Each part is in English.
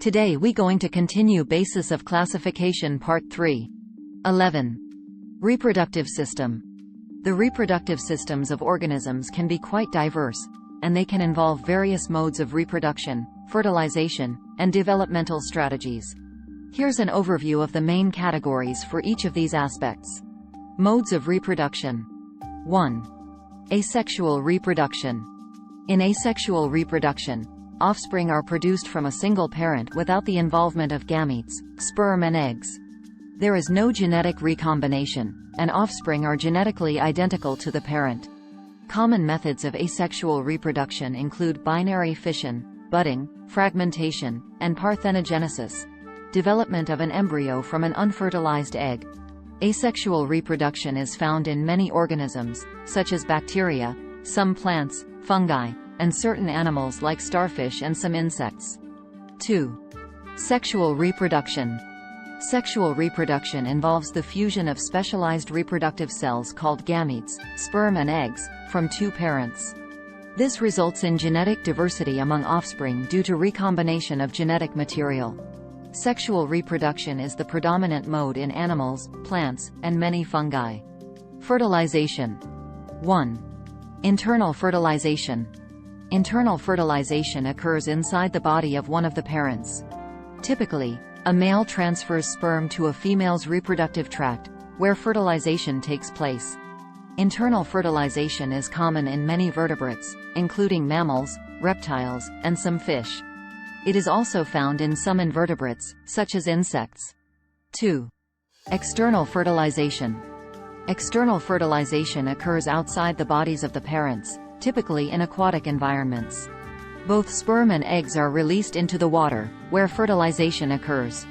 Today we going to continue basis of classification part 3. 11. Reproductive system. The reproductive systems of organisms can be quite diverse, and they can involve various modes of reproduction, fertilization, and developmental strategies. Here's an overview of the main categories for each of these aspects. Modes of reproduction. 1. Asexual reproduction. In asexual reproduction, offspring are produced from a single parent without the involvement of gametes, sperm and eggs. There is no genetic recombination, and offspring are genetically identical to the parent. Common methods of asexual reproduction include binary fission, budding, fragmentation, and parthenogenesis, development of an embryo from an unfertilized egg. Asexual reproduction is found in many organisms, such as bacteria, some plants, fungi, and certain animals like starfish and some insects. 2. Sexual reproduction. Sexual reproduction involves the fusion of specialized reproductive cells called gametes, sperm and eggs, from two parents. This results in genetic diversity among offspring due to recombination of genetic material. Sexual reproduction is the predominant mode in animals, plants, and many fungi. Fertilization. 1. Internal fertilization. Internal fertilization occurs inside the body of one of the parents. Typically, a male transfers sperm to a female's reproductive tract, where fertilization takes place. Internal fertilization is common in many vertebrates, including mammals, reptiles, and some fish. It is also found in some invertebrates, such as insects. 2. External fertilization. External fertilization occurs outside the bodies of the parents, typically in aquatic environments. Both sperm and eggs are released into the water, where fertilization occurs.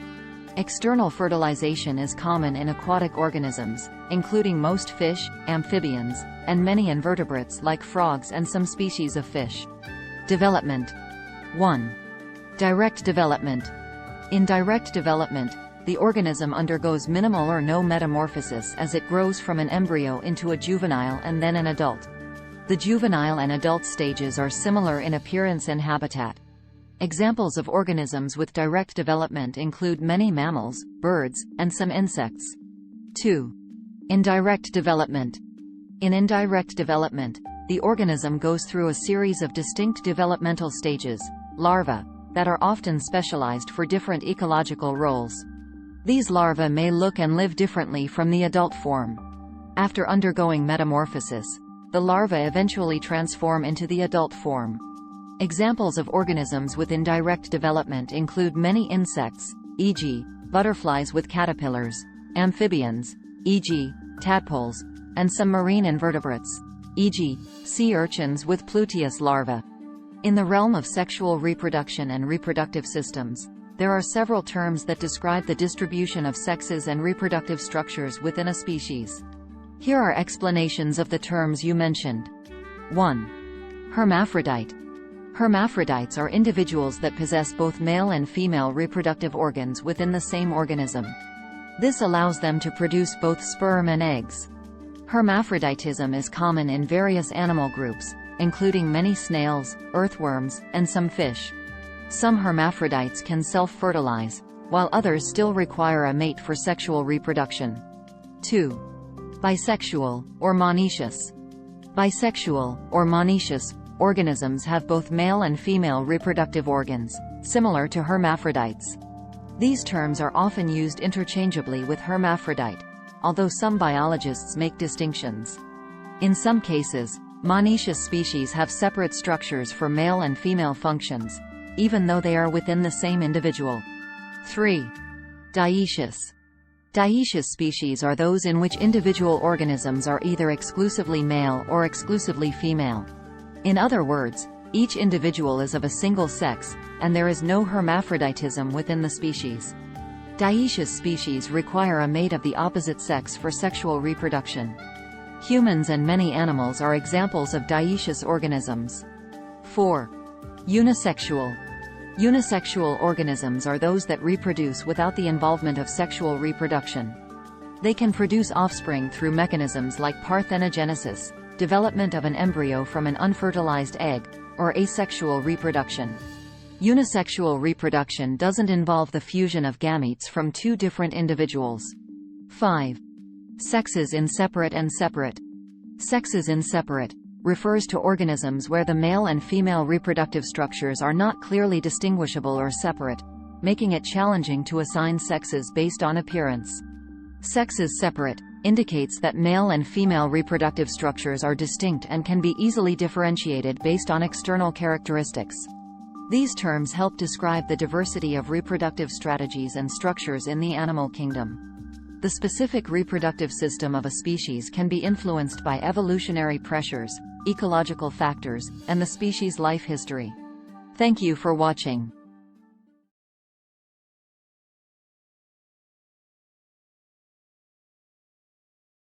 External fertilization is common in aquatic organisms, including most fish, amphibians, and many invertebrates like frogs and some species of fish. Development. 1. Direct development. In direct development, the organism undergoes minimal or no metamorphosis as it grows from an embryo into a juvenile and then an adult. The juvenile and adult stages are similar in appearance and habitat. Examples of organisms with direct development include many mammals, birds, and some insects. 2. Indirect development. In indirect development, the organism goes through a series of distinct developmental stages, larvae, that are often specialized for different ecological roles. These larvae may look and live differently from the adult form. After undergoing metamorphosis, the larvae eventually transform into the adult form. Examples of organisms with indirect development include many insects, e.g., butterflies with caterpillars, amphibians, e.g., tadpoles, and some marine invertebrates, e.g., sea urchins with pluteus larvae. In the realm of sexual reproduction and reproductive systems, there are several terms that describe the distribution of sexes and reproductive structures within a species. Here are explanations of the terms you mentioned. 1. Hermaphrodite. Hermaphrodites are individuals that possess both male and female reproductive organs within the same organism. This allows them to produce both sperm and eggs. Hermaphroditism is common in various animal groups, including many snails, earthworms, and some fish. Some hermaphrodites can self-fertilize, while others still require a mate for sexual reproduction. 2. Bisexual, or monoecious. Bisexual, or monoecious, organisms have both male and female reproductive organs, similar to hermaphrodites. These terms are often used interchangeably with hermaphrodite, although some biologists make distinctions. In some cases, monoecious species have separate structures for male and female functions, even though they are within the same individual. 3. Dioecious. Dioecious species are those in which individual organisms are either exclusively male or exclusively female. In other words, each individual is of a single sex, and there is no hermaphroditism within the species. Dioecious species require a mate of the opposite sex for sexual reproduction. Humans and many animals are examples of dioecious organisms. 4. Unisexual. Unisexual organisms are those that reproduce without the involvement of sexual reproduction. They can produce offspring through mechanisms like parthenogenesis, development of an embryo from an unfertilized egg, or asexual reproduction. Unisexual reproduction doesn't involve the fusion of gametes from two different individuals. 5. Sexes in separate and separate. Sexes in separate refers to organisms where the male and female reproductive structures are not clearly distinguishable or separate, making it challenging to assign sexes based on appearance. Sexes separate indicates that male and female reproductive structures are distinct and can be easily differentiated based on external characteristics. These terms help describe the diversity of reproductive strategies and structures in the animal kingdom. The specific reproductive system of a species can be influenced by evolutionary pressures, ecological factors, and the species' life history. Thank you for watching.